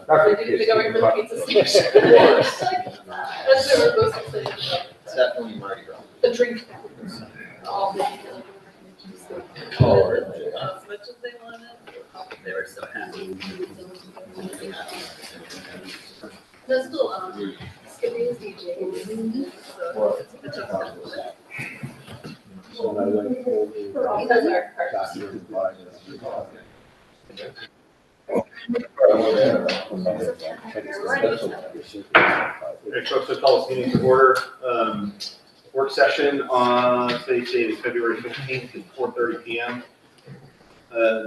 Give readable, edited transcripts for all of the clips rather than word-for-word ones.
They go right for the pizza station. That's what we're supposed to say. It's definitely Mardi Gras. The drink. All the. Oh, As much as they wanted. They were so happy. That's cool. Skippy is DJ. So it's a tough. So now they're holding He does our cards. document by Okay, folks, so call this meeting to order. Work session on today's date is February 15th at 4:30 p.m.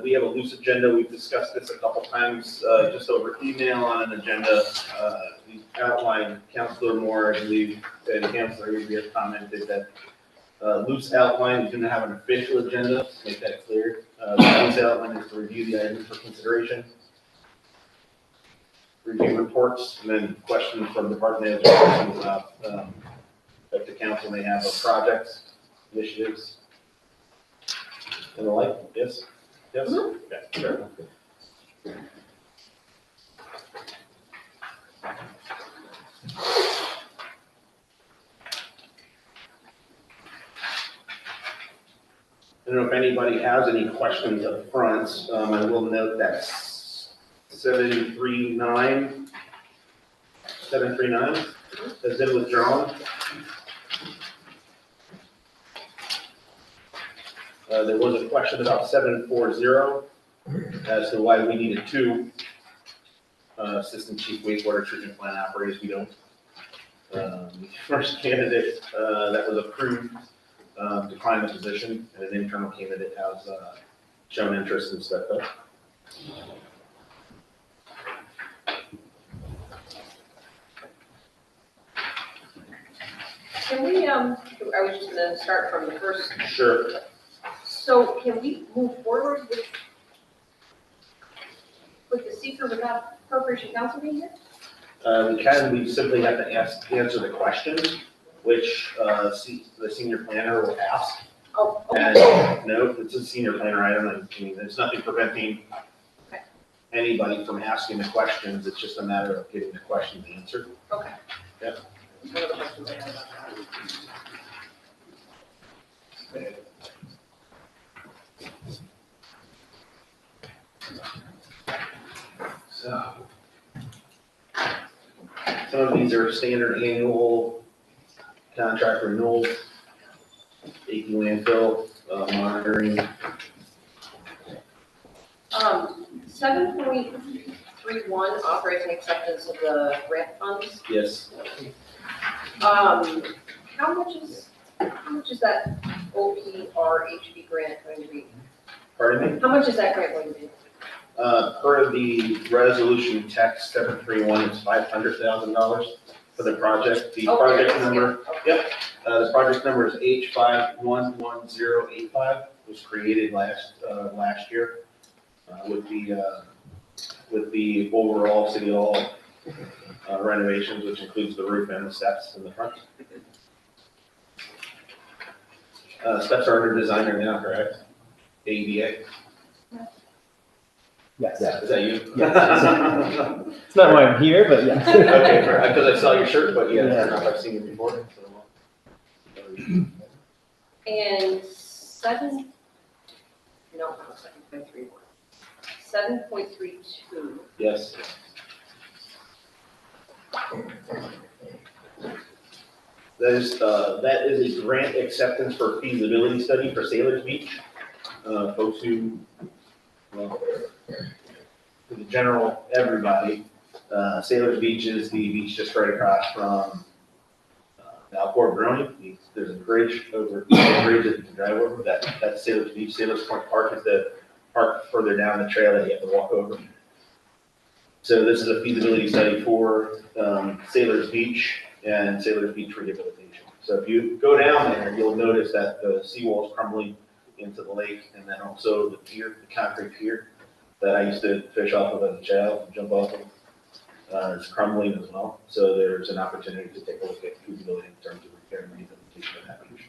We have a loose agenda. We've discussed this a couple times, just over email on an agenda. We outlined Councilor Moore, I believe, and Councilor Avery have commented that loose outline, we didn't have an official agenda, to make that clear. The loose outline is to review the items for consideration, review reports, and then questions from department heads, questions about, that the council may have of projects, initiatives, and the like. Yes? Yes? Okay, sure. I don't know if anybody has any questions up front. I will note that 739 has been withdrawn. There was a question about 740 as to why we needed two assistant chief wastewater treatment plant operators. We don't. The first candidate that was approved declined the position, and an internal candidate has shown interest and stepped up. Can we, I was just gonna start from the first, Sure. so can we move forward with the seeker without appropriation council being here? We simply have to answer the questions, which the senior planner will ask. Oh, okay. And no, it's a senior planner item. I mean, there's nothing preventing Okay. anybody from asking the questions. It's just a matter of getting the questions answered. Okay. Yep. One of the questions I had about that. So, some of these are standard annual contract renewals, AP landfill, monitoring. 7.31, authorizing acceptance of the grant funds. Yes, How much is that OPRHB grant going to be? pardon me. How much is that grant going to be? Per the resolution text 731 is $500,000 for the project. The Oh, project there it is, number, yeah. yep, the project number is H511085. Was created last year with the overall city hall renovations, which includes the roof and the steps in the front. Steps are under design right now, correct? ADA. Yes. Is that you? It's not why I'm here, but yeah. Okay, because I saw your shirt, but yeah, I Yeah. don't know if I've seen you before. So. And 7.32. Yes. That is a grant acceptance for feasibility study for Sailors Beach. Folks who, well, for the general, everybody, Sailors Beach is the beach just right across from Alport Brony. There's a bridge over, a bridge that you can drive over. That's Sailors Beach. Sailors Point Park is the park further down the trail that you have to walk over. So this is a feasibility study for Sailors Beach and Sailors Beach rehabilitation. So if you go down there, you'll notice that the seawall is crumbling into the lake, and then also the pier, the concrete pier that I used to fish off of as a child, jump off of, is crumbling as well. So there's an opportunity to take a look at feasibility in terms of repair and rehabilitation of that beach.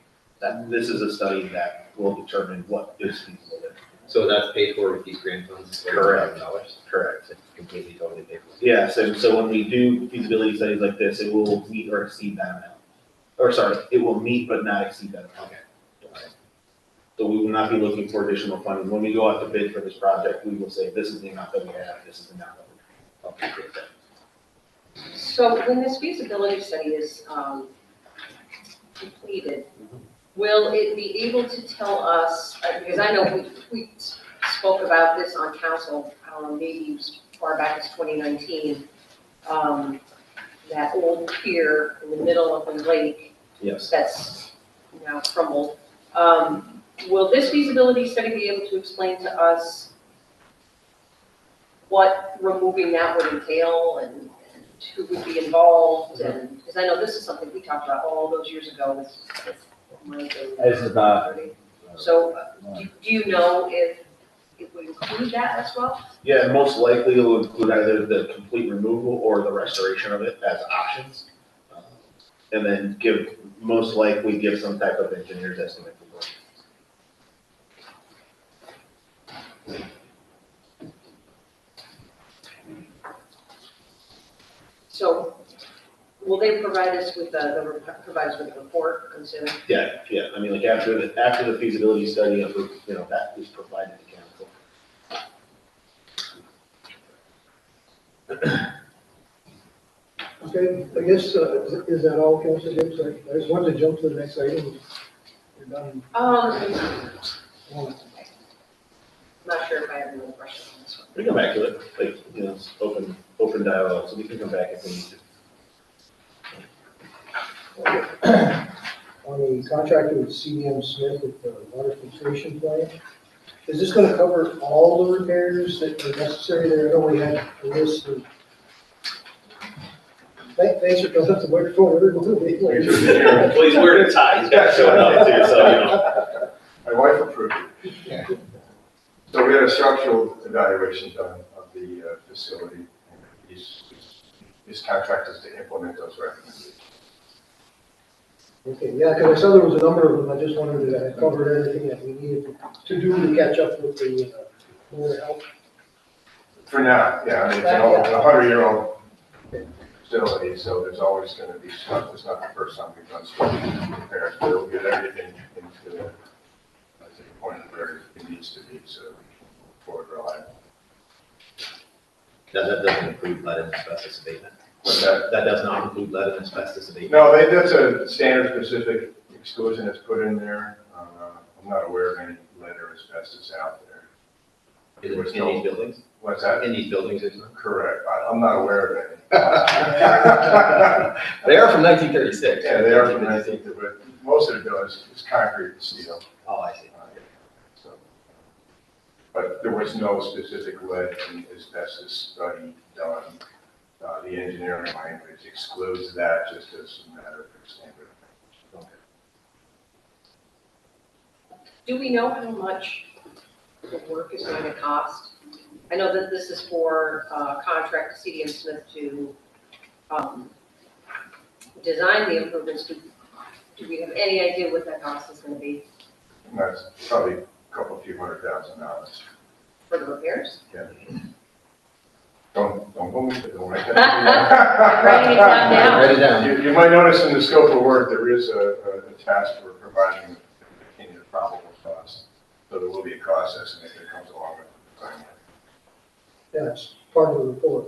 This is a study that will determine what is feasible there. So that's paid for with these grant funds? Correct. $40,000? Correct. It's completely, totally paid for. Yeah, so when we do feasibility studies like this, it will meet or exceed that amount. Or sorry, it will meet but not exceed that amount. Okay. So we will not be looking for additional funding. When we go out to bid for this project, we will say, this is the amount that we have, this is the amount that we have. Okay, great. So when this feasibility study is completed, will it be able to tell us, because I know we spoke about this on council, maybe as far back as 2019, that old pier in the middle of the lake Yes. that's now crumbled. Will this feasibility study be able to explain to us what removing that would entail and who would be involved? And, because I know this is something we talked about all those years ago with Mike and. This is not- So, do you know if it would include that as well? Yeah, most likely it will include either the complete removal or the restoration of it as options. And then most likely give some type of engineer's estimate for work. So, will they provide us with provide us with a report, I'm assuming? Yeah, I mean, like after the feasibility study, that is provided to council. Okay, I guess, is that all, Councilor Gibbs? I just wanted to jump to the next item. We're done. Not sure if I have another question on this one. We can come back to it, it's open dialogue, so we can come back if we need to. On the contract with CDM Smith with the water filtration plant, is this gonna cover all the repairs that are necessary there? I know we had a list of. Thanks for coming up to work for everybody. Well, he's wearing a tie, he's got to show it up too, so, My wife approved it. So we had a structural evaluation done of the facility. And his contract is to implement those recommendations. Okay, yeah, because I saw there was a number of them. I just wondered if I covered everything that we needed to do to catch up with the Board of Health. For now, yeah, I mean, it's a 100-year-old facility, so there's always going to be stuff. It's not the first time we've done structural repairs, but we'll get everything into the point where it needs to be, so for it reliable. That doesn't include lead and asbestos abatement. But that, That does not include lead and asbestos abatement. no, that's a standard-specific exclusion that's put in there. I'm not aware of any lead or asbestos out there. In these buildings? What's that? In these buildings, there's none? Correct. I'm not aware of any. They are from 1936. Yeah, they are from 19, but most of it is concrete and steel. Oh, I see. So, but there was no specific lead and asbestos study done. The engineering language excludes that just as a matter of standard. Do we know how much the work is going to cost? I know that this is for contract to CDM Smith to design the improvements. Do we have any idea what that cost is going to be And that's probably a few $100,000. for the repairs? Yeah. Don't hold me to it, don't write that Writing it down now. Write it down. You might notice in the scope of work, there is a task for providing any probable cost. So there will be a cost estimate that comes along with the design. That's part of the report.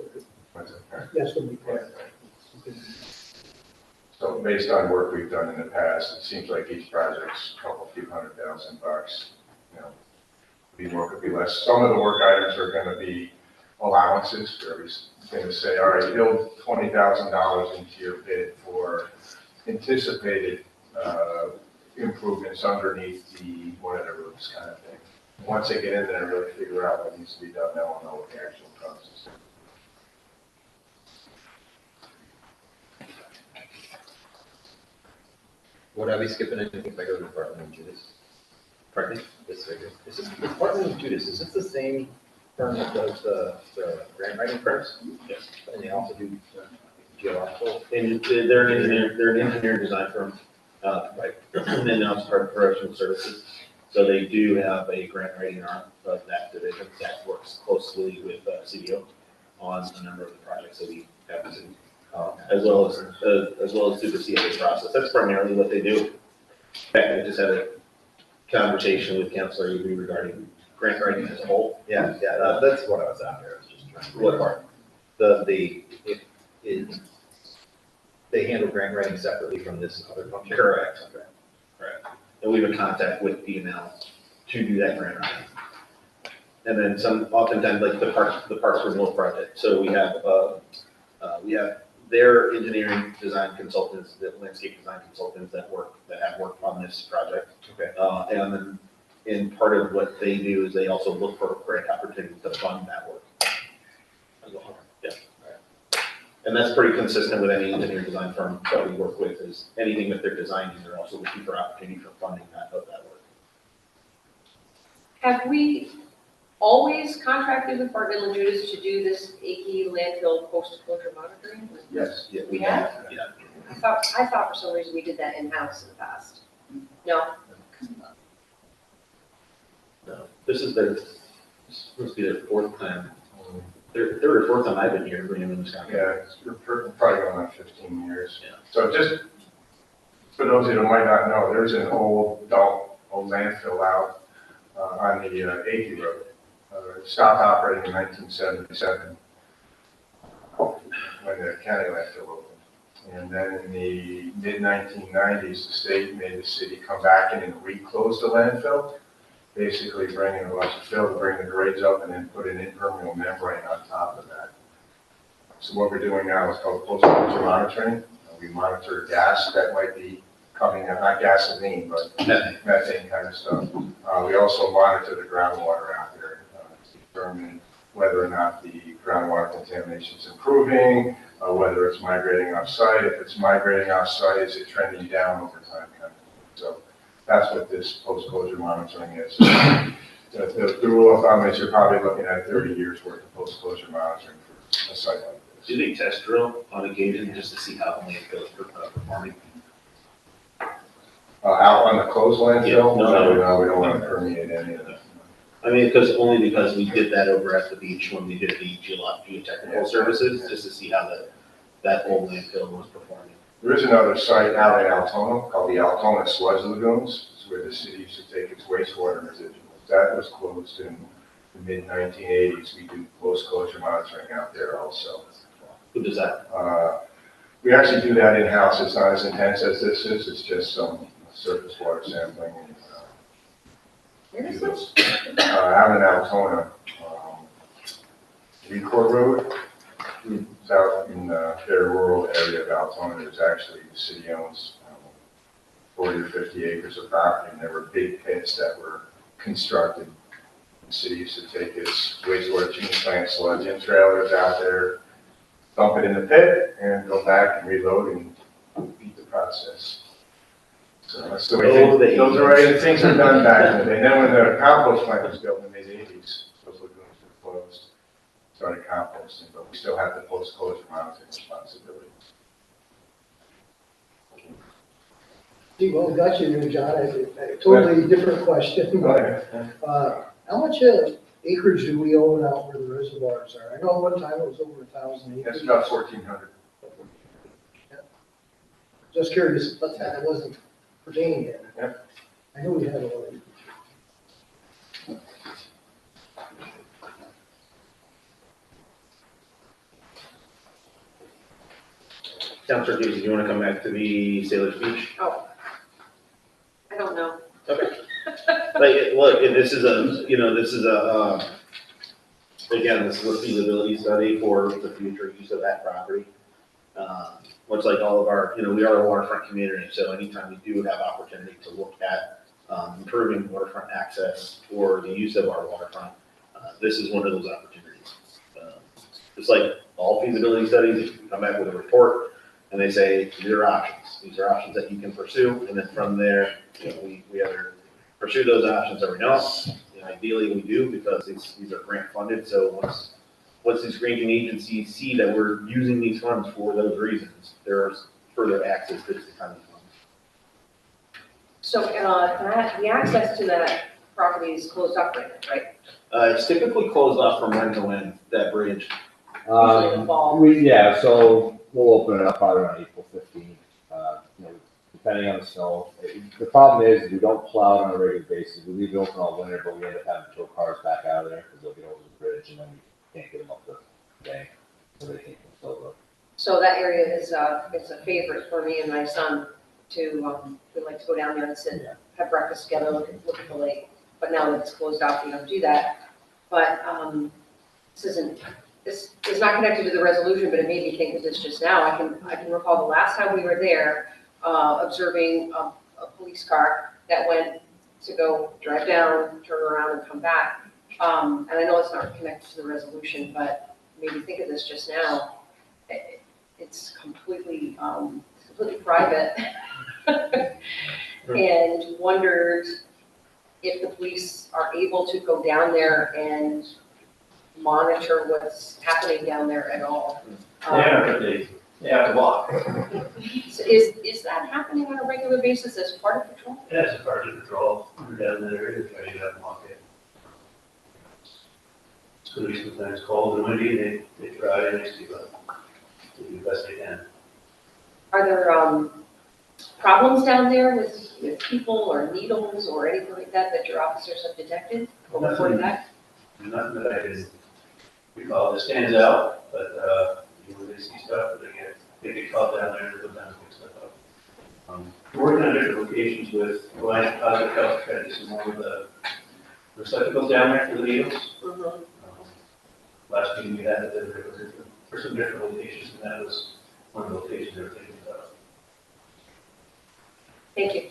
What's it? That's going to be part of it. So based on work we've done in the past, it seems like each project's a few $100,000. You know, could be more, could be less. Some of the work items are going to be allowances. Where we're going to say, all right, build $20,000 into your bid for anticipated improvements underneath the one of the roofs kind of thing. Once they get in there and really figure out what needs to be done, then we'll know what the actual cost is. Would I be skipping anything if I go to Department of Judas? Pardon me? This right here. Is this Department of Judas, is this the same firm that does the grant writing firms? Yes. And they also do geological? And they're an engineer design firm, right, and then also part of professional services. So they do have a grant writing arm of that division that works closely with CDO on a number of the projects that we have to do, as well as through the CFA process. That's primarily what they do. In fact, I just had a conversation with Councilor Avery regarding grant writing as a whole. Yeah, that's what I was after, I was just trying to. What part? They handle grant writing separately from this other function? Correct. Okay. Correct. And we've been contact with PNL to do that grant writing. And then oftentimes like the parks renewal project. So we have their engineering design consultants, the landscape design consultants that have worked on this project. Okay. And then in part of what they do is they also look for grant opportunities to fund that work. Yeah. And that's pretty consistent with any engineering design firm that we work with, is anything that they're designing, they're also looking for opportunity for funding of that work. Have we always contracted with Barton and Judas to do this achy landfill post-closure monitoring? Yes. Yeah, We have? Yeah. I thought for some reason we did that in-house in the past. No? No, this must be their fourth time. Third or fourth time I've been here bringing in this contract. Yeah, we're probably going on 15 years. Yeah. So just, for those of you who might not know, there's an old landfill out on the Akey Road. It stopped operating in 1977 when the county landfill opened. And then in the mid-1990s, the state made the city come back in and reclose the landfill, basically bringing a bunch of fill to bring the grades up and then put an impermeable membrane on top of that. So what we're doing now is called post-closure monitoring. We monitor gas that might be coming out, not gasoline, but methane kind of stuff. We also monitor the groundwater out there to determine whether or not the groundwater contamination is improving, whether it's migrating off-site. If it's migrating off-site, is it trending down over time? Kind of. So that's what this post-closure monitoring is. The rule of thumb is you're probably looking at 30 years worth of post-closure monitoring for a site like this. Do they test drill on occasion just to see how the landfill is performing? Out on the closed landfill? Yeah, no. We don't want to permeate any of that. I mean, only because we did that over at the beach when we did the geotechnical services, just to see how that old landfill was performing. There is another site out in Altona called the Altona Sludge Lagoons. It's where the city used to take its wastewater residuals. That was closed in the mid-1980s. We do post-closure monitoring out there also. Who does that? We actually do that in-house. It's not as intense as this is. It's just some surface water sampling. And, Where is this? out in Altona, Record Road. It's out in a very rural area of Altona. There's actually, the city owns 40 or 50 acres of property, and there were big pits that were constructed. The city used to take its wastewater treatment plant sludge in trailers out there, dump it in the pit, and go back and reload and repeat the process. So that's the way those are the things are done back in the day. And then when the compost plant was built in the mid-80s, those lagoons were closed, started composting, but we still have the post-closure monitoring responsibility. See, well, got you there, John. A totally different question. How much acreage do we own out where the reservoirs are? I know one time it was over 1,000 acres. That's about 1,400. Just curious, but that wasn't pertaining to it. Yeah. I know we had a lot of. Councilor Casey, you want to come back to the Sailors Beach? Oh. I don't know. Okay. Like, look, this is again, this is a feasibility study for the future use of that property. Much like all of our, we are a waterfront community, so anytime we do have opportunity to look at improving waterfront access or the use of our waterfront, this is one of those opportunities. Just like all feasibility studies, you come back with a report and they say, these are options. These are options that you can pursue, and then from there, we either pursue those options or we don't. Ideally, we do because these are grant funded. So once these granting agencies see that we're using these funds for those reasons, there's further access to this kind of funds. So, the access to that property is closed off right now, right? It's typically closed off from when to when, that bridge. Usually in the fall. Yeah, so we'll open it up probably around April 15th, depending on the snow. The problem is, we don't plow it on a regular basis. We leave it open all winter, but we end up having to tow cars back out of there because they'll get over the bridge and then we can't get them up the bank. So they can't go over. So that area is, it's a favorite for me and my son to, we like to go down there and sit, have breakfast together, look at the lake. But now that it's closed off, we don't do that. But, this is not connected to the resolution, but it made me think of this just now. I can recall the last time we were there, observing a police car that went to go drive down, turn around and come back. And I know it's not connected to the resolution, but made me think of this just now. It's completely private. And wondered if the police are able to go down there and monitor what's happening down there at all. But they have to walk. So is that happening on a regular basis as part of patrol? That's a part of the patrol. We're down in that area, try to have them walk it. It's gonna be sometimes cold and windy, they try and they do the best they can. Are there, problems down there with people or needles or anything like that your officers have detected or reported back? Nothing that I can recall that stands out, but, when they see stuff, they get caught down there and go down and pick stuff up. We're working on different locations with Alliance Positive Health, trying to do some more of the receptacles down there for the needles. Mhm. Last meeting we had, there were some different locations, and that was one of the locations they were thinking about. Thank you.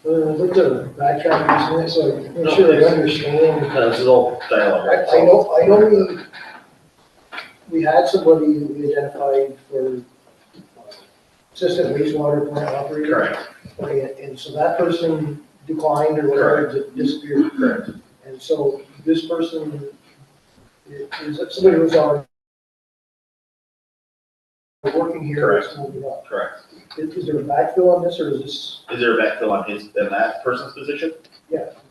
I'd like to backtrack just a minute, so I make sure I understand. No, this is all dialogue, right? I know we had somebody we identified for assistant wastewater plant operator. Correct. And so that person declined or whatever, disappeared. Correct. And so this person, is somebody who's already working here, that's moving up. Correct. Is there a backfill on this, or is this Is there a backfill on that person's position?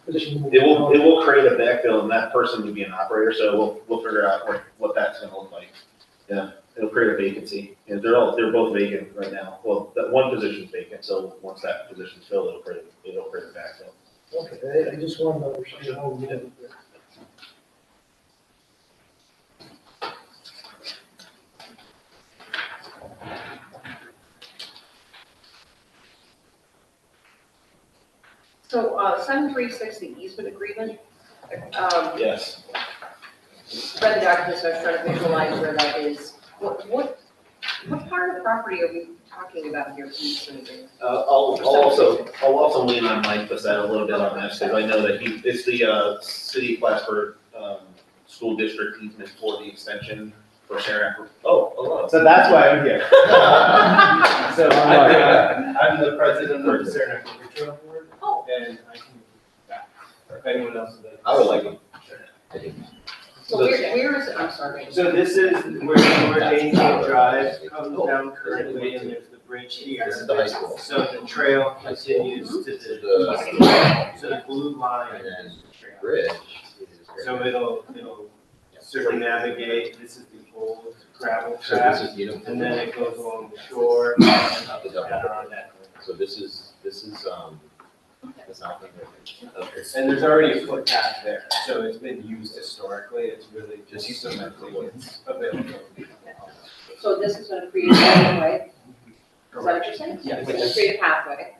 position? It will create a backfill and that person would be an operator, so we'll figure out what that's gonna look like. Yeah, it'll create a vacancy, and they're both vacant right now. Well, that one position's vacant, so once that position's filled, it'll create a backfill. Okay, I just wanted to understand how we did it. So, 7360 easement agreement, Yes. read the document, so I was trying to visualize where that is. What part of the property are we talking about here? I'll also lean on Mike Bissett a little bit on this, because I know that it's the, city of Plattsburgh, school district easement for the extension for Saranac. Oh, hello. So that's why I'm here. So I'm the president of the Saranac River Trail Board, Oh. and I can, if anyone else is. I would like it. So where is it? I'm sorry. So this is where Jane Camp Drive comes down currently, and there's the bridge here. This is the high school. So the trail continues to the east, so the blue line is the trail. Bridge. So it'll circumnavigate, this is the old gravel So track, this is, you know. and then it goes along the shore, Not the double. and around that. So this is, the south end. Okay. And there's already a footpath there, so it's been used historically, it's really just cementing its availability. So this is going to create a pathway? Is that what you're saying? Yeah. It's going to create a pathway.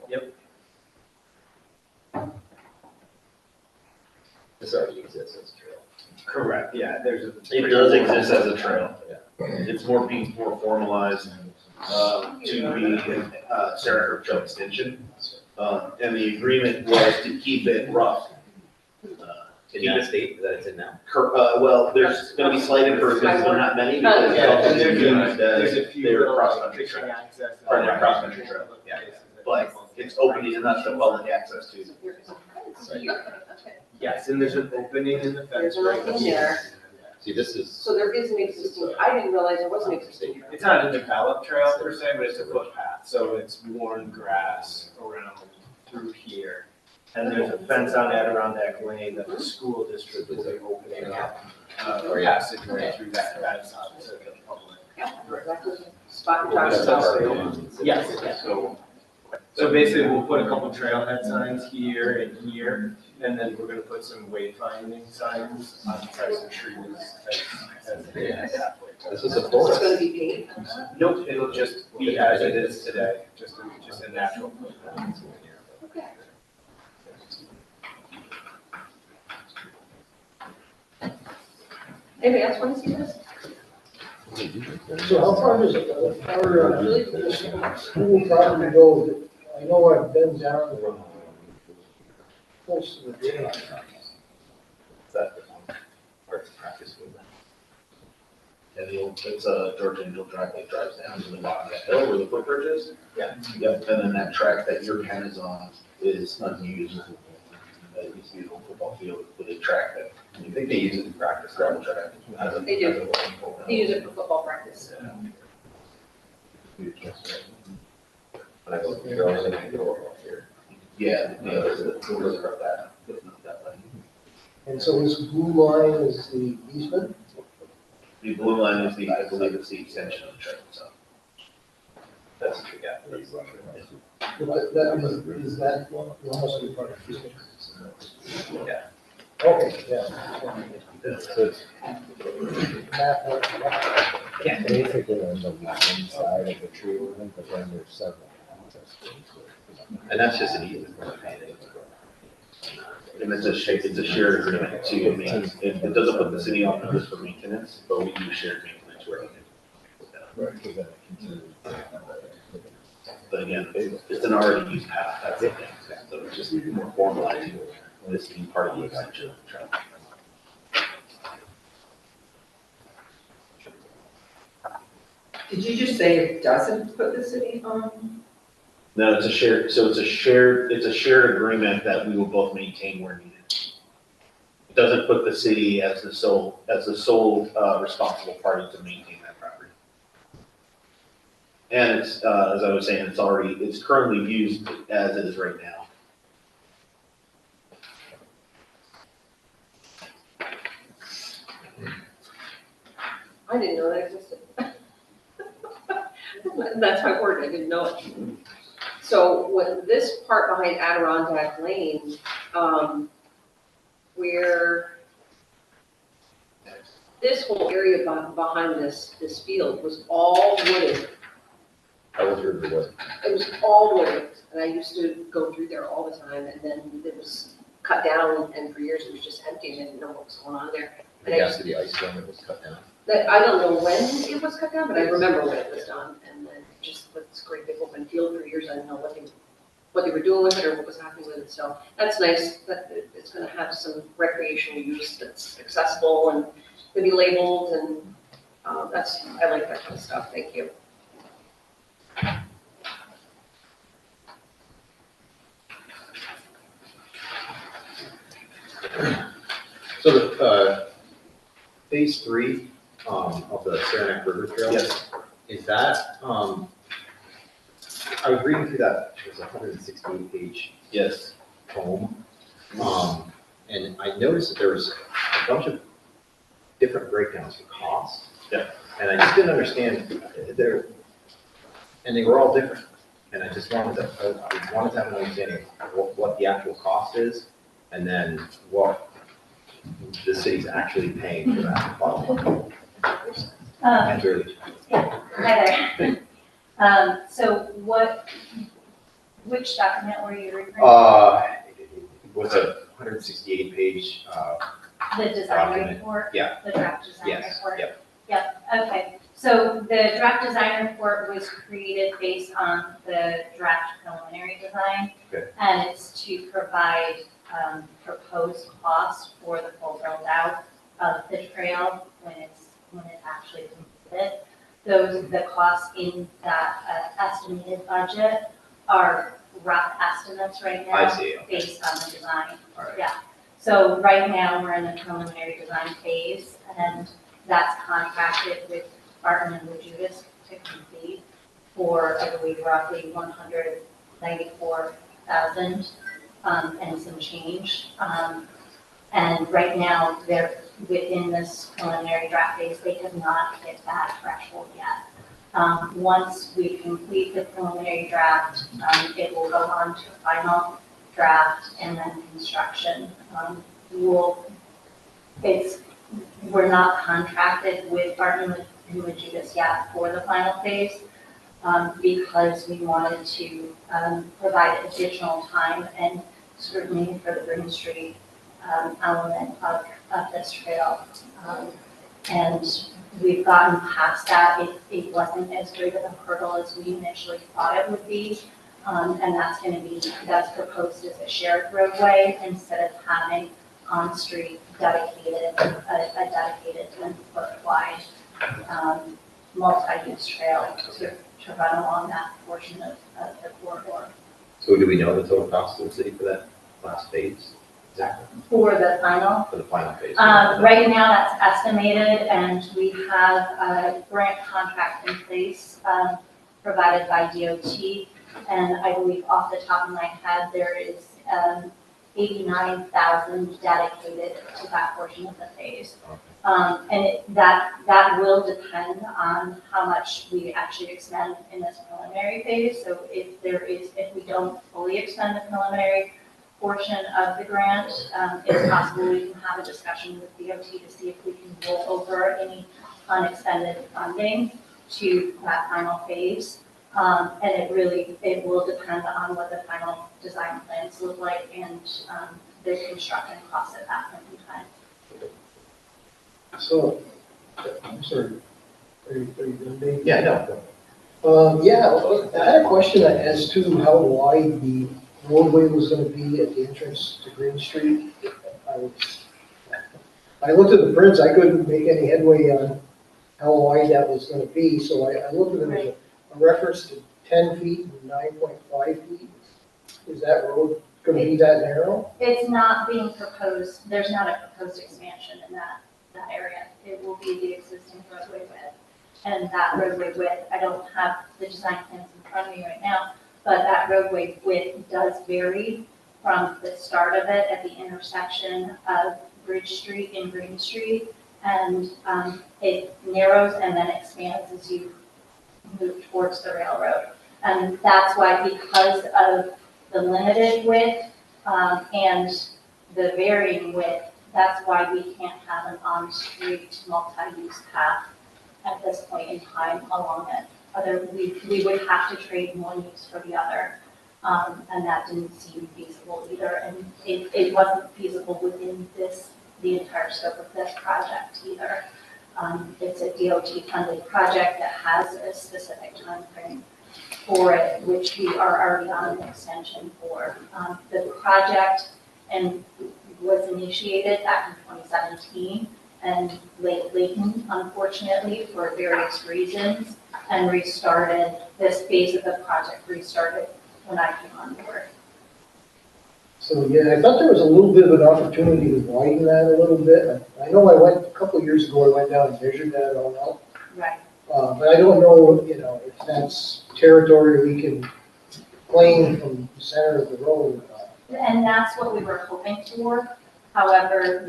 This already exists as a trail. Correct, yeah, there's a. It does exist as a trail. It's more formalized, to be, Saranac Trail Extension. And the agreement was to keep it rough. In that state that it's in now? Well, there's gonna be slight improvements, but not many, because it's Yeah, also and there's used there's as a few their little cross-country fishing trail. access. Part of their cross-country trail, yeah. But it's opening enough to public access to. Okay. Yes, and there's an opening in the fence. There's an opening there. So See, this is, So there is an existing, I didn't realize there was an existing trail. It's not a developed trail per se, but it's a footpath, so it's worn grass around through here. And there's a fence on Adirondack Lane that the school district will be opening up, passageway through that side to the public. Yeah, exactly. Spot and talk. Yes, so basically we'll put a couple trailhead signs here and here, and then we're gonna put some wayfinding signs on the sides of trees as the pathway. this is a It's forest. gonna be paved. Nope, it'll just be as it is today, just a natural footpath. Okay. Anybody else want to see this? So how far does our school property go? I know I've been down close to the drain. Where it's practice with them. Yeah, it's George Angel Drive that drives down to the bottom of that hill where the footbridge is. Yeah. Yep, and then that track that your pen is on is unused. It used to be an old football field with a track that, You think they use it in practice? gravel track. They do. They use it for football practice. When I go to go, I think go over here. Yeah, there's a further up that, that way. And so this blue line is the easement? The blue line is the, I believe it's the extension of the track itself. That's what we got. That is that almost be part of the easement? Yeah. Okay, yeah. So it's Map, basically on the one side of the tree line, but then there's several. And that's just an easement. And it's a shared agreement too. I mean, it doesn't put the city on notice for maintenance, but we do shared maintenance where we can. Right, so then it continues. But again, it's an already used path, that's the thing. So it's just more formalizing this being part of the extension of the track. Did you just say it doesn't put the city on? No, it's a shared, so it's a shared agreement that we will both maintain where needed. It doesn't put the city as the sole responsible party to maintain that property. And it's, as I was saying, it's currently used as it is right now. I didn't know that existed. That's my word, I didn't know it. So when this part behind Adirondack Lane, where this whole area behind this field was all wooded. That was really what. It was all wooded, and I used to go through there all the time, and then it was cut down, and for years it was just empty, and I didn't know what was going on there. And I It has to be ice one that was cut down. I don't know when it was cut down, but I remember when it was done, and then just this great big open field for years, I didn't know what they were doing with it or what was happening with it, so that's nice, that it's gonna have some recreational use that's accessible and can be labeled, and, I like that kind of stuff, thank you. So the, phase 3, of the Saranac River Trail. Yes. Is that, I was reading through that, it was a 168-page Yes. tome. And I noticed that there was a bunch of different breakdowns for cost. Yeah. And I just didn't understand, and they were all different. And I just wanted to have an understanding of what the actual cost is, and then what the city's actually paying for that bottom line. And really, Hi there. So which document were you referring to? it was a 168-page, The design document. report? Yeah. The draft design yes, report? yep. Yep, okay. So the draft design report was created based on the draft preliminary design. Okay. And it's to provide proposed costs for the full build out of the trail when it's actually completed. The costs in that estimated budget are rough estimates right now. I see, okay. Based on the design. All right. Yeah. So right now, we're in the preliminary design phase, and that's contracted with Barton and Lujudis to complete for, I believe, roughly 194,000 and some change. And right now, they're within this preliminary draft phase, they have not hit that threshold yet. Once we complete the preliminary draft, it will go on to final draft and then construction. We're not contracted with Barton and Lujudis yet for the final phase, because we wanted to provide additional time and scrutiny for the Green Street element of this trail. And we've gotten past that. It wasn't as great of a hurdle as we initially thought it would be. And that's proposed as a shared roadway instead of having on-street dedicated, a dedicated 10-foot wide multi-use trail to run along that portion of the corridor. So do we know the total cost of the city for that last phase? Exactly. For the final, phase? right now that's estimated, and we have a grant contract in place provided by DOT. And I believe off the top of my head, there is 89,000 dedicated to that portion of the phase. And that will depend on how much we actually expend in this preliminary phase. So if we don't fully expend the preliminary portion of the grant, it's possible we can have a discussion with DOT to see if we can roll over any unexpended funding to that final phase. And it will depend on what the final design plans look like and the construction costs at that point in time. So, I'm sorry, are you done, Dave? Yeah, no. I had a question as to how wide the roadway was gonna be at the entrance to Green Street. I looked at the prints, I couldn't make any headway on how wide that was gonna be, so I looked at it as a reference to 10 feet and 9.5 feet. Is that road gonna be that narrow? It's not being proposed, there's not a proposed expansion in that area. It will be the existing roadway width. And that roadway width, I don't have the design plans in front of me right now, but that roadway width does vary from the start of it at the intersection of Bridge Street and Green Street. And it narrows and then expands as you move towards the railroad. And that's why, because of the limited width and the varying width, that's why we can't have an on-street multi-use path at this point in time along it. We would have to trade one use for the other, and that didn't seem feasible either. And it wasn't feasible within the entire scope of this project either. It's a DOT-funded project that has a specific timeframe for it, which we are already on an extension for. The project was initiated back in 2017 and Layton, unfortunately, for various reasons, and restarted, this phase of the project restarted when I came on board. So, yeah, I thought there was a little bit of an opportunity to widen that a little bit. I know a couple of years ago, I went down and measured that all out. Right. But I don't know, if that's territory we can claim from the center of the road. And that's what we were hoping for. However,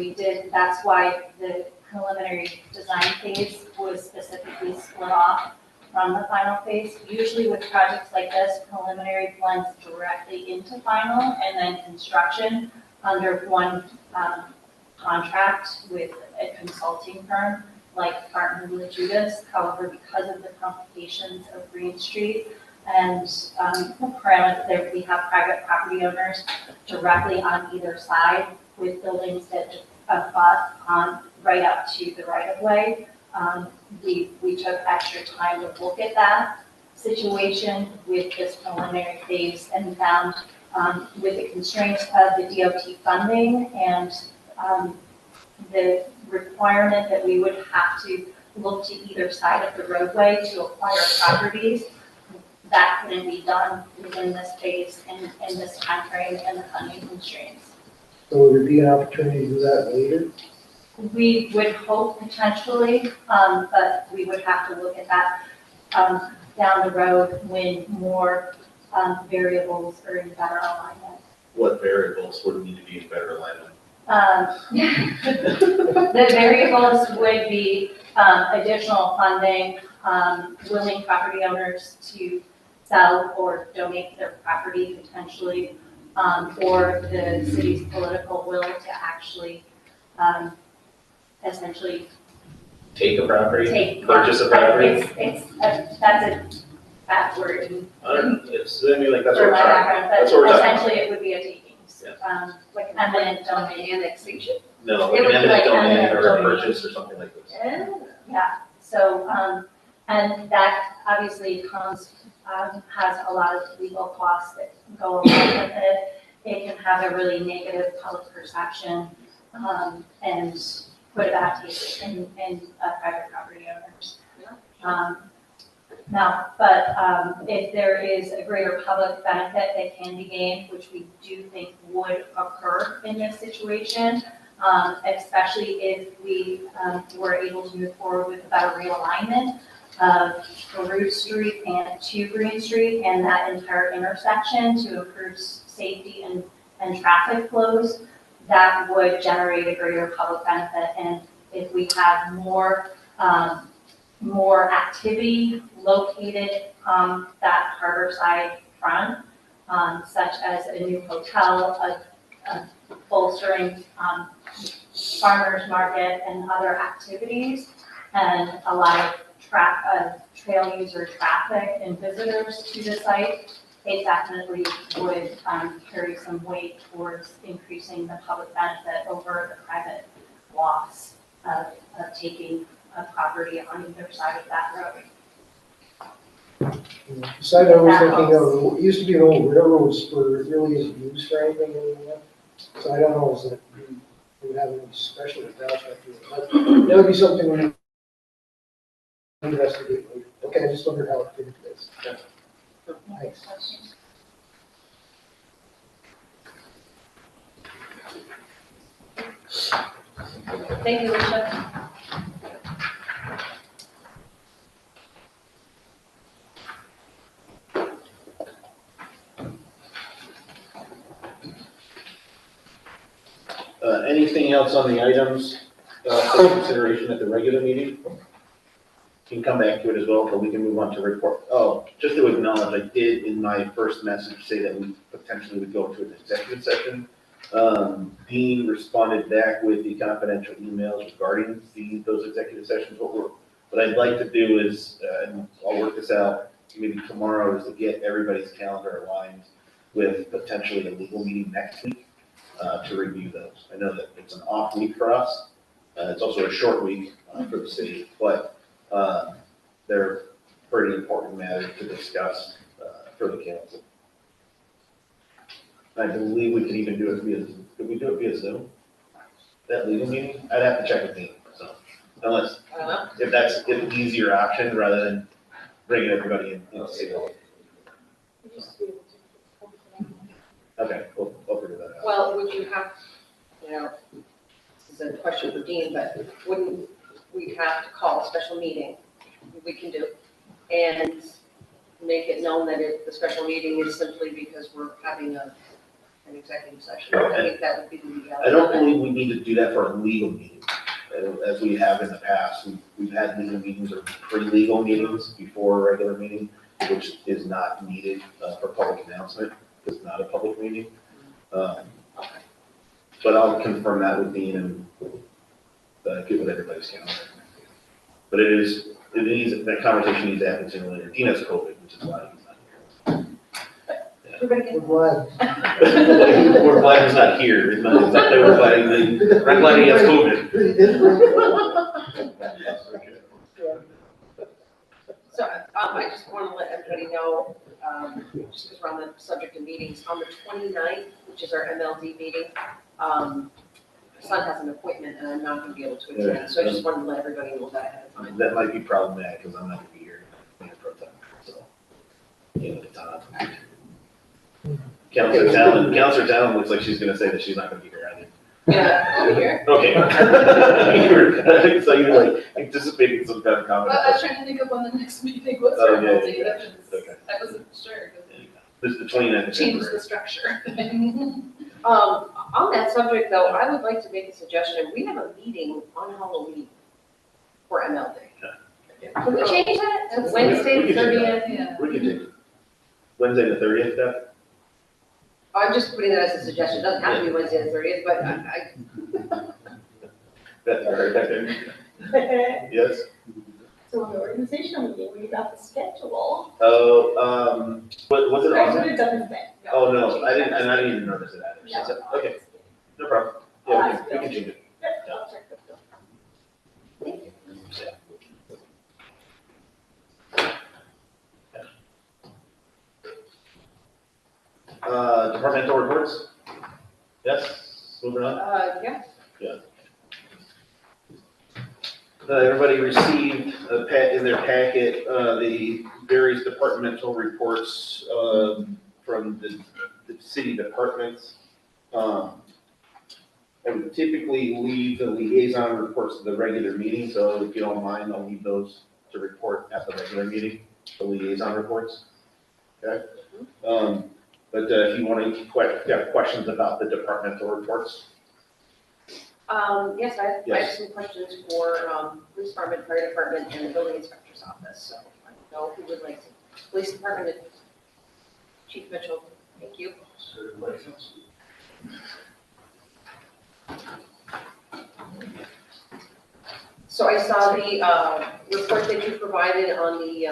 that's why the preliminary design phase was specifically split off from the final phase. Usually with projects like this, preliminary blends directly into final and then construction under one contract with a consulting firm like Barton and Lujudis. However, because of the complications of Green Street and parameters, we have private property owners directly on either side with buildings that abut on right up to the right of way. We took extra time to look at that situation with this preliminary phase and found with the constraints of the DOT funding and the requirement that we would have to look to either side of the roadway to acquire properties, that couldn't be done within this phase and in this timeframe and the funding constraints. So would there be an opportunity to do that later? We would hope potentially, but we would have to look at that down the road when more variables are in better alignment. What variables would need to be in better alignment? The variables would be additional funding, willing property owners to sell or donate their property potentially, or the city's political will to actually essentially Take a property? take. Purchase a property? That's a bad word. It's, I mean, like, that's what For we're my talking background, about. That's what we're but talking about. essentially it would be a takings. Like And then an donate. annexation? No, It like would an be like eminent domain eminent or a domain. purchase or something like this. Yeah, so, and that obviously comes, has a lot of legal costs that go along with it. It can have a really negative public perception, and put a bad taste in private property owners. Now, but if there is a greater public benefit that can be gained, which we do think would occur in this situation, especially if we were able to move forward with a better realignment of Route Street and to Green Street and that entire intersection to improve safety and traffic flows, that would generate a greater public benefit. And if we have more activity located on that harbor side front, such as a new hotel, a bolstering farmers market and other activities, and a lot of trail user traffic and visitors to the site, it definitely would carry some weight towards increasing the public benefit over the private loss of taking a property on either side of that road. The site I was thinking of, it used to be an old railroad spur, it really isn't used for anything anymore. So I don't know if we would have any special attachment to it, but that would be something we investigate later. Okay, I just wondered how it fit into this. Thanks. Thank you, Alicia. Anything else on the items for consideration at the regular meeting? You can come back to it as well, but we can move on to report. Oh, just to acknowledge, I did in my first message say that we potentially would go to an executive session. Dean responded back with the confidential emails regarding those executive sessions. What I'd like to do is, and I'll work this out, maybe tomorrow, is to get everybody's calendar aligned with potentially a legal meeting next week to review those. I know that it's an off week for us. It's also a short week for the city, but they're pretty important matters to discuss for the council. I believe we could even do it could we do it via Zoom? That legal meeting? I'd have to check with Dean, so, unless, if that's an easier option rather than bringing everybody in. Okay, we'll figure that out. Well, would you have, this is a question for Dean, but wouldn't we have to call a special meeting? We can do, and make it known that the special meeting is simply because we're having an executive session. I think that would be the legality. I don't believe we need to do that for a legal meeting, as we have in the past. We've had legal meetings or pre-legal meetings before a regular meeting, which is not needed for public announcement. It's not a public meeting. But I'll confirm that with Dean and get with everybody's calendar. But that conversation needs to happen sooner or later. Dean has COVID, which is why he's not here. We're glad. We're glad he's not here. We're glad he has COVID. So, I just want to let everybody know, just because we're on the subject of meetings, on the 29th, which is our MLD meeting, my son has an appointment and I'm not going to be able to attend, so I just wanted to let everybody know that ahead of time. That might be problematic because I'm not gonna be here. So, it's on. Counselor Talon looks like she's gonna say that she's not gonna be here either. Yeah, I'll be here. Okay. So you're like anticipating some kind of comment. Well, I was trying to think of when the next meeting was. Oh, for yeah, multi, yeah, that was- okay. I wasn't sure. 'Cause This is the 29th it of Changes February. the structure. On that subject though, I would like to make a suggestion. We have a meeting on Halloween for MLD. Can we change that to Wednesday We the can change that. 30th? Yeah. We can take it. Wednesday the 30th, Deb? I'm just putting that as a suggestion. It doesn't have to be Wednesday the 30th, but I, That's all right. Yes? So on the organizational meeting, we got the schedule. Oh, what was it I on? should have done this then. Oh, no, I didn't even notice it either. So, okay, no problem. Yeah, we can change it. Yep, I'll check the bill. Departmental reports? Yes, moving on. yeah. Everybody received in their packet, the various departmental reports, from the city departments. I would typically leave the liaison reports to the regular meeting, so if you don't mind, I'll leave those to report at the regular meeting, the liaison reports. Okay? But if you want to, have questions about the departmental reports? Yes, I have Yes. some questions for, police department, fire department, and the building inspector's office, so I don't know who would like to, police department, and Chief Mitchell, thank you. So I saw the, report that you provided on the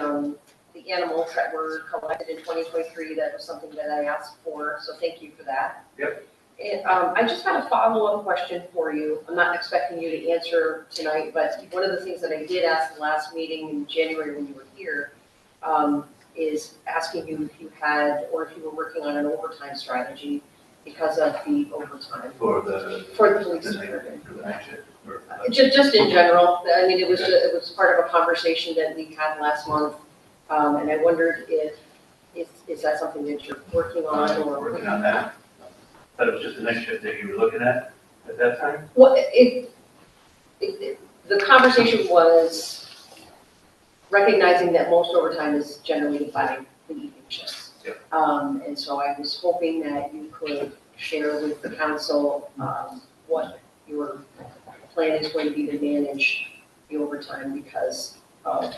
animals that were collected in 2023, that was something that I asked for, so thank you for that. Yep. And, I just had a follow-up question for you. I'm not expecting you to answer tonight, but one of the things that I did ask the last meeting in January when you were here, is asking you if you had, or if you were working on an overtime strategy because of the overtime For the for the police night, department. for the night shift, or- Just in general, I mean, it was part of a conversation that we had last month, and I wondered if, is that something that you're working on I'm or? working on that. But it was just the night shift that you were looking at that time? Well, the conversation was recognizing that most overtime is generated by the evening shifts. Yep. And so I was hoping that you could share with the council, what your plan is going to be to manage the overtime because of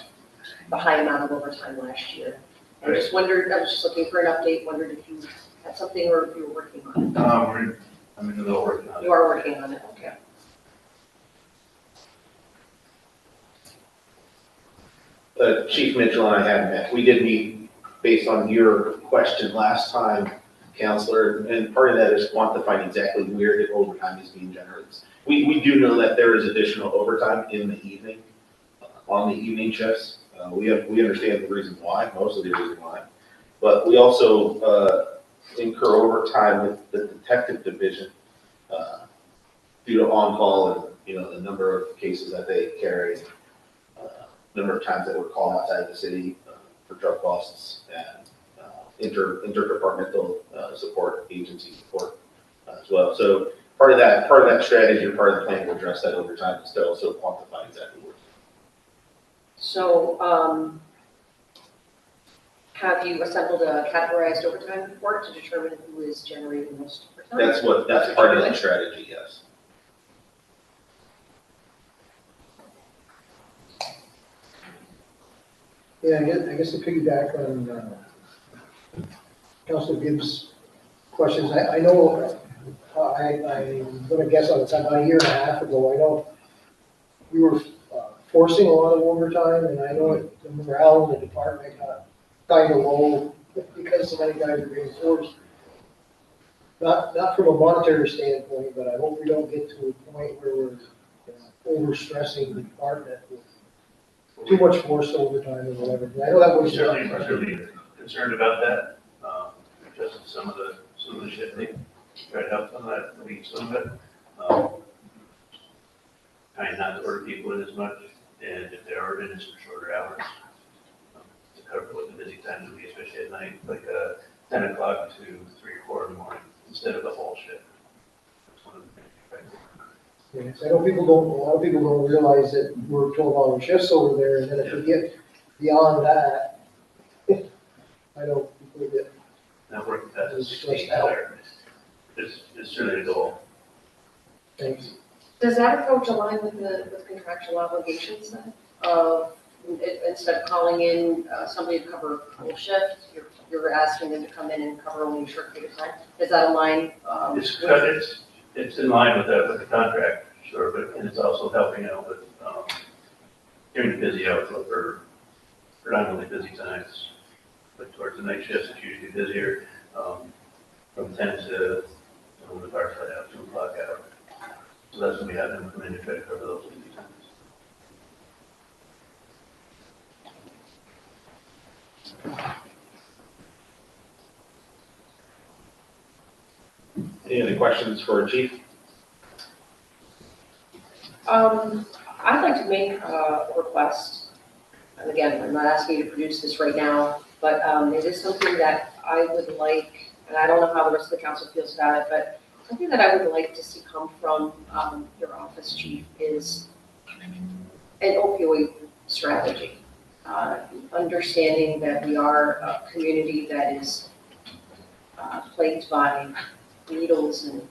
the high amount of overtime last year. I just wondered, I was just looking for an update, wondered if you had something or if you were working on it. I'm in the middle of working on it. You are working on it, okay. Chief Mitchell and I have met. We did meet based on your question last time, Counselor, and part of that is quantifying exactly where the overtime is being generated. We do know that there is additional overtime in the evening, on the evening shifts. We understand the reason why, most of the reason why. But we also incur overtime with the detective division due to on-call and, the number of cases that they carry, number of times that we're called outside the city for drug busts and interdepartmental support, agency support as well. So part of that strategy or part of the plan will address that overtime and still also quantify exactly where. So, have you assembled a categorized overtime report to determine who is generating most overtime? That's part of that strategy, yes. Yeah, I guess to piggyback on Councilor Gibbs' questions, I know, I'm gonna guess on the time, about a year and a half ago, I know we were forcing a lot of overtime, and I know the morale in the department got kind of low because so many guys are being forced. Not from a monetary standpoint, but I hope we don't get to a point where we're overstressing the department with too much forced overtime or whatever. I know that was. We're certainly concerned about that, just some of the shifting, try to help some of that, maybe some of it. Trying not to order people in as much, and if they are in, some shorter hours to cover what the busy times would be, especially at night, like 10 o'clock to 3 or 4 in the morning instead of the whole shift. That's one of the things. Yes, I know a lot of people don't realize that we're 12-hour shifts over there, and then if we get beyond that, I know people get, Now working past It's 16 stressed out. there is certainly the goal. things. Does that approach align with with contractual obligations then? Of, instead of calling in somebody to cover a full shift, you're asking them to come in and cover only a short period of time? Does that align? It's in line with the contract, sure, but, and it's also helping out with, during the busy hours, or predominantly busy times. But towards the night shifts, it's usually busier, from 10 to, when the fire let out, 2 o'clock out. So that's when we have them come in to try to cover those busy times. Any other questions for Chief? I'd like to make a request. And again, I'm not asking you to produce this right now, but it is something that I would like, and I don't know how the rest of the council feels about it, but something that I would like to see come from your office, Chief, is an opioid strategy. Understanding that we are a community that is plagued by needles and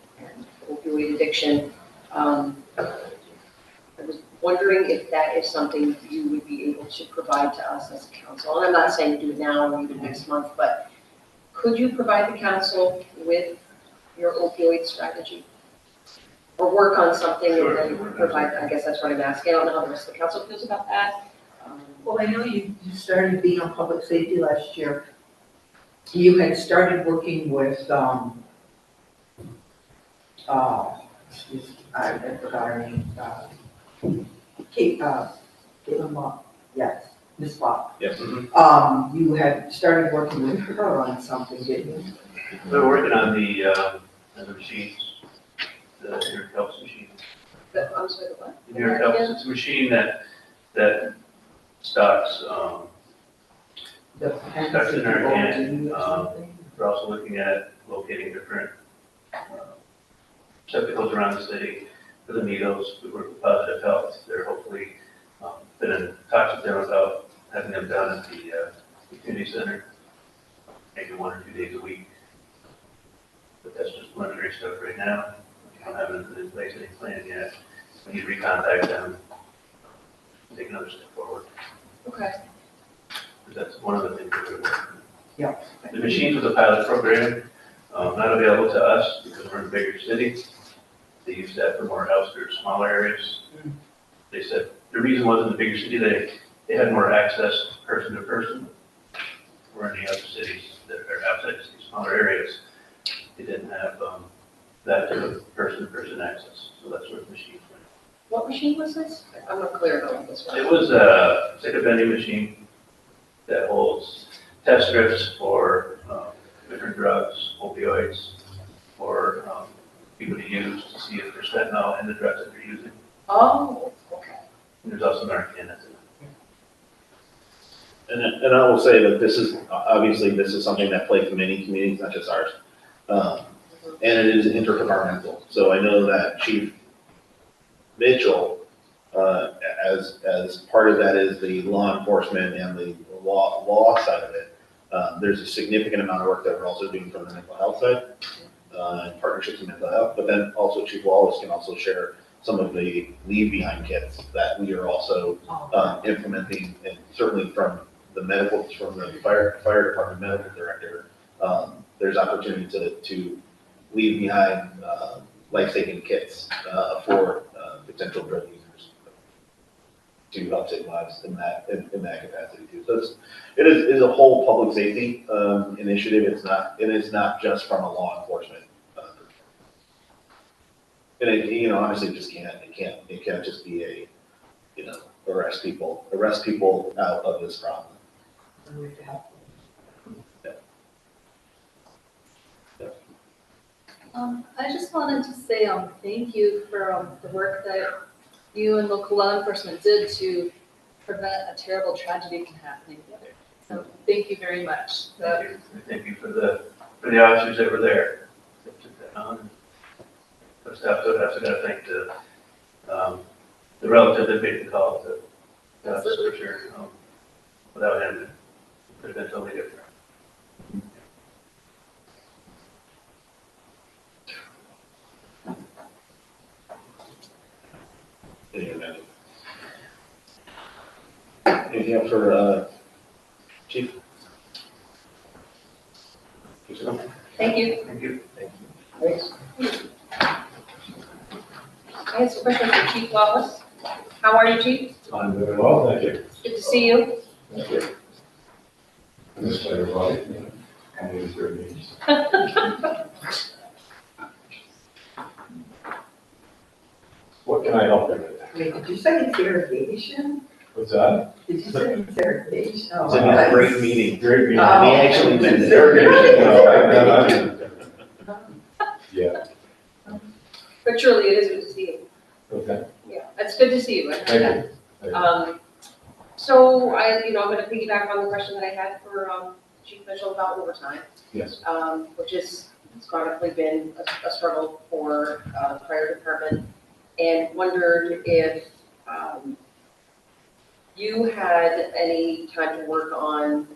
opioid addiction. I was wondering if that is something you would be able to provide to us as a council. And I'm not saying do it now or even next month, but could you provide the council with your opioid strategy? Or work on something and then provide, I guess that's what I'm asking. I don't know how the rest of the council feels about that. Well, I know you started being on public safety last year. You had started working with, I forgot her name, Caitlin Law, yes, Miss Law. Yes. You had started working with her on something, didn't you? We're working on the machines, the New York machine. I'm sorry, what? New York it's a machine that stocks, The That's in our hand. or something? we're also looking at locating different receptacles around the city for the needles. We work with Positive Health. They're hopefully been in talks with them about having them down at the community center, maybe 1 or 2 days a week. But that's just preliminary stuff right now. We don't have it in place, any plan yet. We need to recontact them, take another step forward. Okay. But that's one of the things that we're working on. Yeah. The machines was a pilot program, not available to us because we're in a bigger city. They use that for more outskirts, smaller areas. They said the reason was in the bigger city, they had more access person to person. Where in the other cities that are outside these smaller areas, they didn't have that type of person to person access. So that's where the machines went. What machine was this? I'm not clear about this one. It was it's like a vending machine that holds test strips for different drugs, opioids, for people to use to see if there's fentanyl in the drugs that they're using. Oh, okay. And there's also Narcan that's in it. And I will say that this is, obviously, this is something that plagues many communities, not just ours. And it is interdepartmental. So I know that Chief Mitchell, as part of that is the law enforcement and the law side of it. There's a significant amount of work that we're also doing from the mental health side, in partnerships with mental health, but then also Chief Wallace can also share some of the leave behind kits that we are also implementing, and certainly from the fire department medical director, there's opportunity to leave behind life-saving kits for potential drug users to help save lives in that capacity too. So it is a whole public safety initiative. It is not just from a law enforcement. And it, honestly, it can't just be a, arrest people out of this problem. I just wanted to say thank you for the work that you and local law enforcement did to prevent a terrible tragedy from happening. So Thank you very much. Thank you for the officers that were there. That took that on. First off, I also gotta thank the relative that made the call to the officer for sure. Without him, it would have been totally different. Anything else for, Chief? Thank you. Thank you. Thanks. I have some questions for Chief Wallace. How are you, Chief? I'm doing well, thank you. Good to see you. Thank you. I missed everybody. And it was very neat. What can I help you with? Wait, did you say interrogation? What's that? Did you say interrogation? Oh, It's a great meeting. Great meeting. Oh. He actually meant it. Yeah, But truly, it is good to see you. okay, Yeah, it's good to see you. thank you. So I'm gonna piggyback on the question that I had for, Chief Mitchell about overtime, Yes, which is chronically been a struggle for, the fire department. And wondered if, you had any time to work on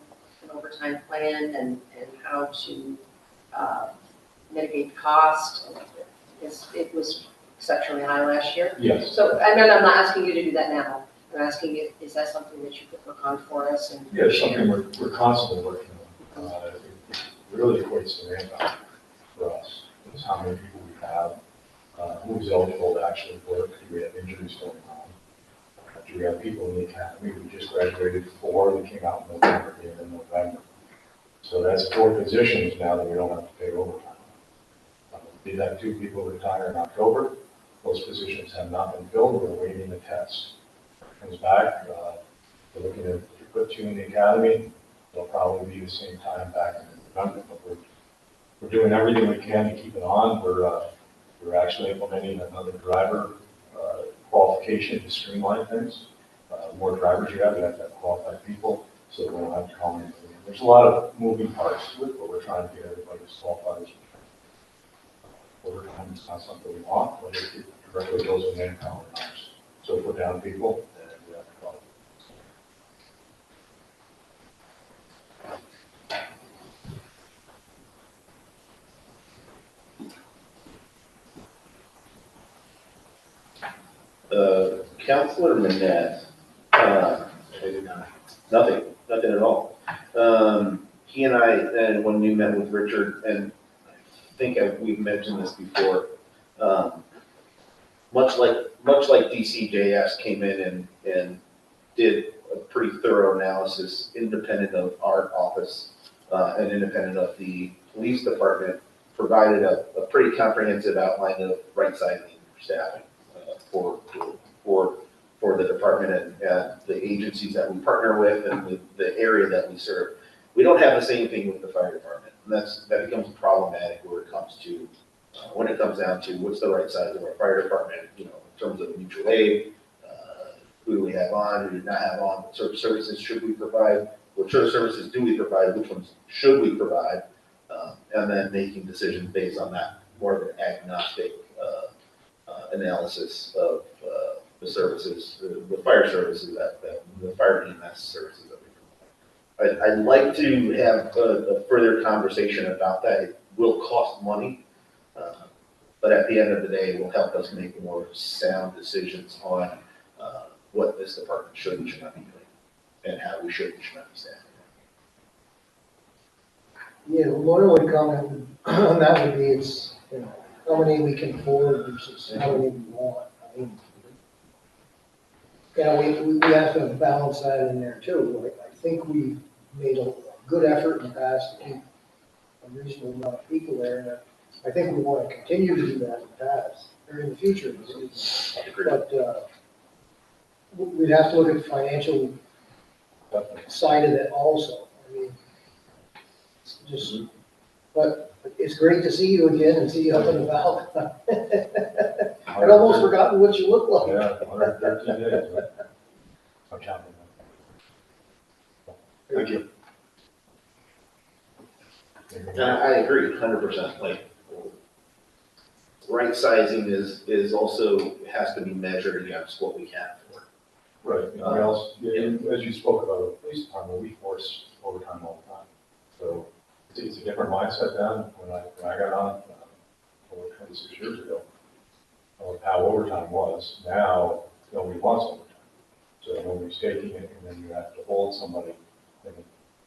an overtime plan and how to, mitigate the cost. Because it was exceptionally high last year. yes. So, I'm not asking you to do that now. I'm asking you, is that something that you could work on for us and Yeah, it's share? something we're constantly working on. It really equates to ramp up for us. It's how many people we have, who's eligible to actually work, do we have injuries going on? Do we have people in the academy? We just graduated 4 that came out in November, here in November. So that's 4 positions now that we don't have to pay overtime. We did have 2 people retire in October. Those positions have not been filled. We're waiting the test. Comes back, we're looking at, if we put 2 in the academy, they'll probably be the same time back in November, but we're doing everything we can to keep it on. We're actually implementing another driver qualification to streamline things. The more drivers you have to have qualified people, so we don't have to call anybody. There's a lot of moving parts to it, but we're trying to get everybody as qualified as we can. Overtime is not something we want, but it directly goes in manpower numbers. So if we're down people, then we have to call. Counselor Manette, nothing at all. He and I, and when we met with Richard, and I think we've mentioned this before, much like DCJS came in and did a pretty thorough analysis, independent of our office, and independent of the police department, provided a pretty comprehensive outline of right-sizing staffing for the department and the agencies that we partner with and the area that we serve. We don't have the same thing with the fire department, and that becomes problematic when it comes down to what's the right size of our fire department, in terms of mutual aid, who do we have on, who do not have on, what sort of services should we provide, what sort of services do we provide, which ones should we provide, and then making decisions based on that, more of an agnostic analysis of the services, the fire services that the fire EMS services that we provide. I'd like to have a further conversation about that. It will cost money, but at the end of the day, it will help us make more sound decisions on what this department should and should not be doing, and how we should and should not be staffing. Yeah, one only comment on that would be it's, how many we can afford versus how many we want. I mean, we have to balance that in there too. I think we made a good effort in the past to keep a reasonable amount of people there, and I think we want to continue to do that in the past, or in the future. But we'd have to look at the financial side of it also. I mean, but it's great to see you again and see you up and about. I'd almost forgotten what you look like. Yeah, 113 days. Right? I'm counting. Thank you. I agree, 100%, like, right sizing is also, has to be measured against what we have. Right, and we also, as you spoke about the police department, we force overtime all the time. So it's a different mindset now. When I got on, over 26 years ago, of how overtime was. Now, nobody wants overtime. So nobody's taking it, and then you have to hold somebody, and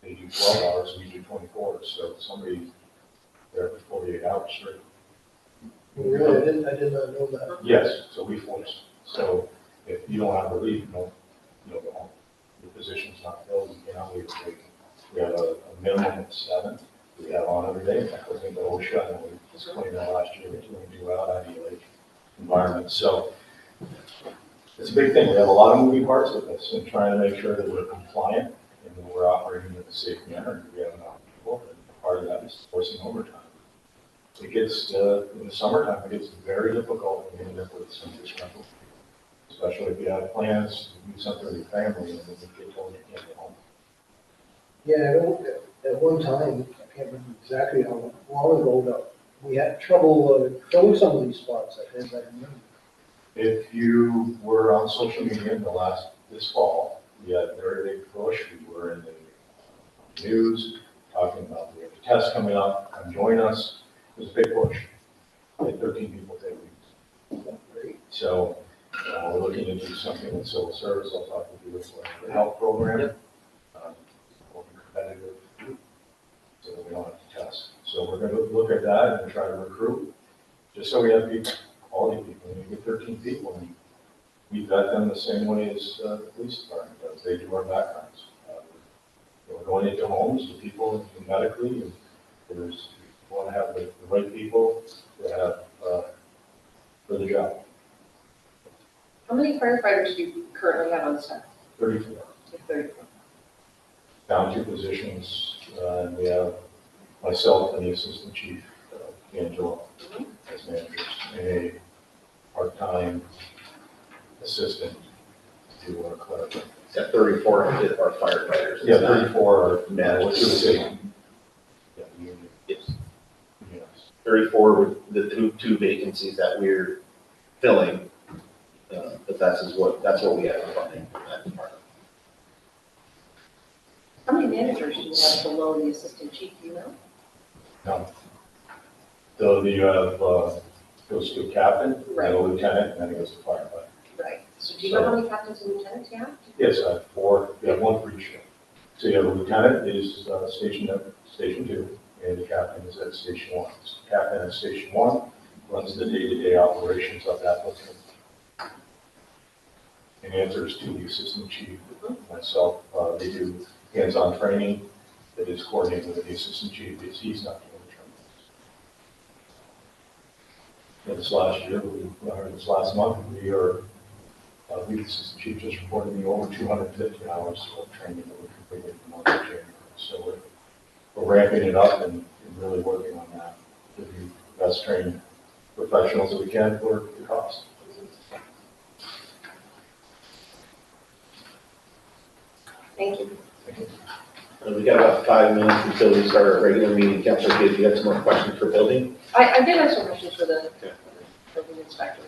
they do 12 hours, we do 24, so somebody there for 48 hours straight. Really, I did not know that. Yes, so we force. So if you don't have relief, you don't go home. Your position's not filled, you cannot leave a week. We have a minimum of 7. We have on every day, that goes into OSHA, and we just explained that last year, we do out ideally environment. So it's a big thing. We have a lot of moving parts with this and trying to make sure that we're compliant and that we're operating in a safe manner. We have enough people, and part of that is forcing overtime. It gets, in the summertime, it gets very difficult when you end up with some disgruntled, especially if you have plans to do something with your family and then you get told you can't get home. Yeah, I know at one time, I can't remember exactly how long ago, but we had trouble filling some of these spots, as I remember. If you were on social media in this fall, we had a very big push. We were in the news talking about we have a test coming up, come join us. It was a big push. We had 13 people take it. So we're looking into something with civil service. I'll talk with you with the health program. More competitive, so that we don't have to test. So we're going to look at that and try to recruit, just so we have people, quality people. And we get 13 people, and we vet them the same way as the police department does. They do our backgrounds. We're going into homes with people medically, and we want to have the right people that have for the job. How many firefighters do you currently have on staff? 34. 34. Down 2 positions, and we have myself and the assistant chief, Angela, as managers, and a part-time assistant to clarify. At 34 are firefighters. Yeah, 34 are managers. What you would say. Yeah, union. Yes. Yes. 34 with the two vacancies that we're filling, but that's what we have funding for that department. How many managers do you have below the assistant chief, do you know? No. So you have, goes to a captain, Right. and a lieutenant, and then it goes to firefighter. Right. So do you know how many captains and lieutenants you have? Yes, I have 4, we have 1 for each shift. So you have a lieutenant is stationed at Station 2, and the captain is at Station 1. So the captain at Station 1 runs the day-to-day operations of that platoon. And answers to the assistant chief, myself, they do hands-on training that is coordinated with the assistant chief, because he's not doing the training. And this last month, the assistant chief just reported me over 250 hours of training that we completed in the month of January. So we're ramping it up and really working on that to be the best trained professionals that we can for the cost. Thank you. We got about 5 minutes until we start our regular meeting. Councilor Gates, you got some more questions for building? I did have some questions for the building inspector.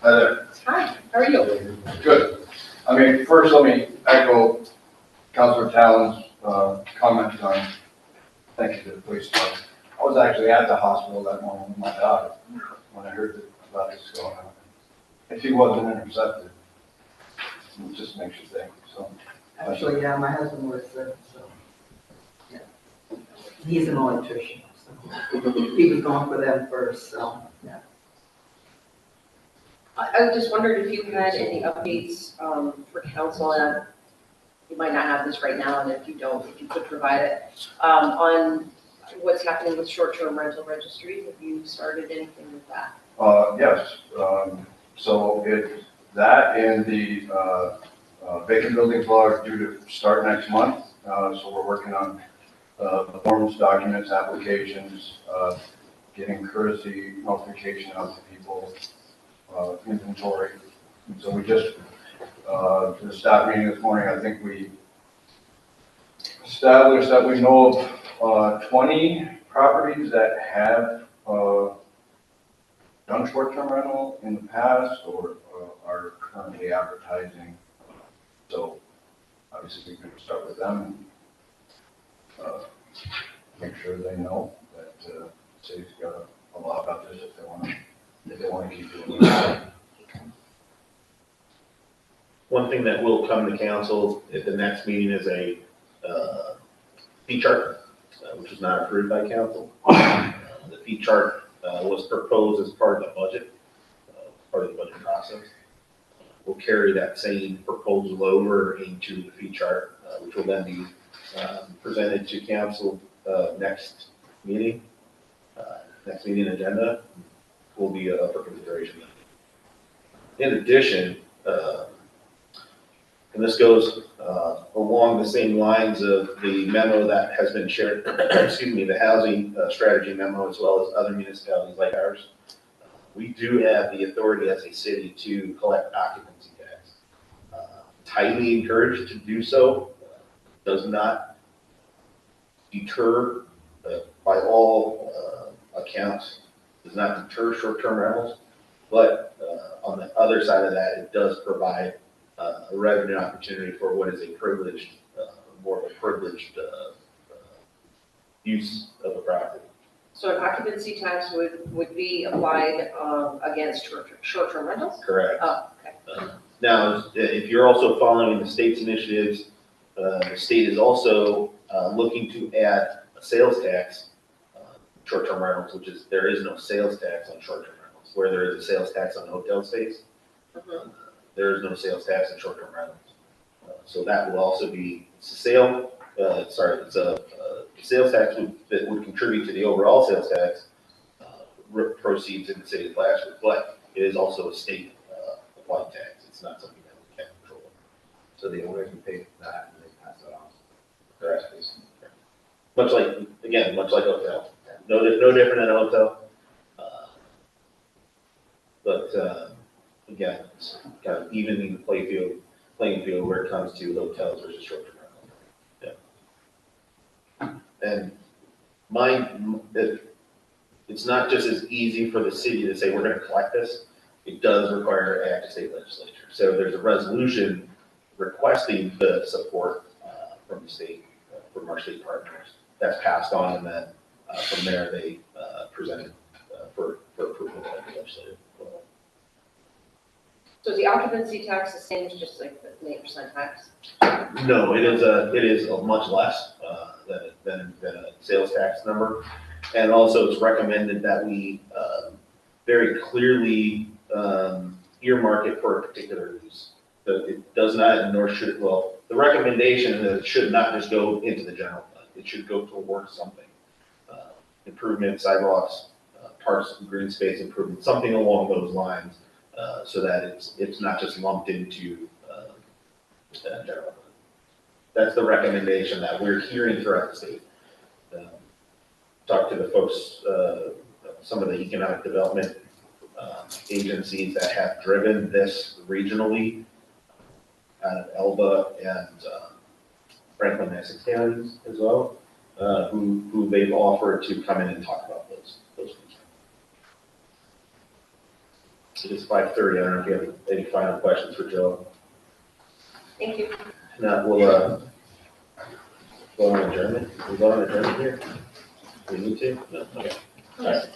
Hi there. Hi, how are you? Good. I mean, first, let me echo Councilor Talon's comments on, thank you to the police department. I was actually at the hospital that morning with my daughter when I heard about this going on. If he wasn't intercepted, it just makes you think, so. Actually, yeah, my husband was, so, yeah. He's an electrician, so he was going for them first, so, yeah. I just wondered if you had any updates for council, and you might not have this right now, and if you don't, if you could provide it, on what's happening with short-term rental registry. Have you started anything with that? Yes, so that and the vacant buildings law are due to start next month. So we're working on the forms, documents, applications, getting courtesy notification out to people, inventory. And so we just, for the staff meeting this morning, I think we established that we know of 20 properties that have done short-term rental in the past or are currently advertising. So obviously we could start with them and make sure they know that the city's got a law about this if they want to keep doing it. One thing that will come to council at the next meeting is a fee chart, which was not approved by council. The fee chart was proposed as part of the budget, part of the budget process. We'll carry that same proposal over into the fee chart, which will then be presented to council next meeting. Next meeting agenda will be up for consideration. In addition, and this goes along the same lines of the memo that has been shared, excuse me, the housing strategy memo, as well as other municipalities like ours. We do have the authority as a city to collect occupancy tax. Tightly encouraged to do so. Does not deter, by all accounts, does not deter short-term rentals. But on the other side of that, it does provide a revenue opportunity for what is a privileged, more of a privileged use of a property. So an occupancy tax would be applied against short-term rentals? Correct. Oh, okay. Now, if you're also following the state's initiatives, the state is also looking to add a sales tax, short-term rentals, which is, there is no sales tax on short-term rentals, where there is a sales tax on hotel stays. Mhm. There is no sales tax on short-term rentals. So that will also be it's a sales tax that would contribute to the overall sales tax proceeds in the city of Plattsburgh, but it is also a state applied tax. It's not something that we can control. So the owners can pay that and they pass it on. Correct. Much like hotel. No different than a hotel. But again, it's kind of evening the playing field where it comes to hotels versus short-term rental. Yeah. And it's not just as easy for the city to say, we're gonna collect this. It does require an act of state legislature. So there's a resolution requesting the support from the state, from our state partners. That's passed on, and then from there, they present it for approval by the legislature. So is the occupancy tax the same as just like the 8% tax? No, it is a much less than a sales tax number. And also it's recommended that we very clearly earmark it for a particular use. It does not, nor should it, well, the recommendation is that it should not just go into the general fund. It should go towards something. Improvement, sidewalks, parks and green space improvement, something along those lines. So that it's not just lumped into general fund. That's the recommendation that we're hearing throughout the state. Talk to the folks, some of the economic development agencies that have driven this regionally out of Elba and Franklin, Essex counties as well, who they've offered to come in and talk about those things. It is 5:30. I don't know if you have any final questions for Joe. Thank you. No, we'll go on adjournment. We'll go on adjournment here. We need to? No, okay. All right.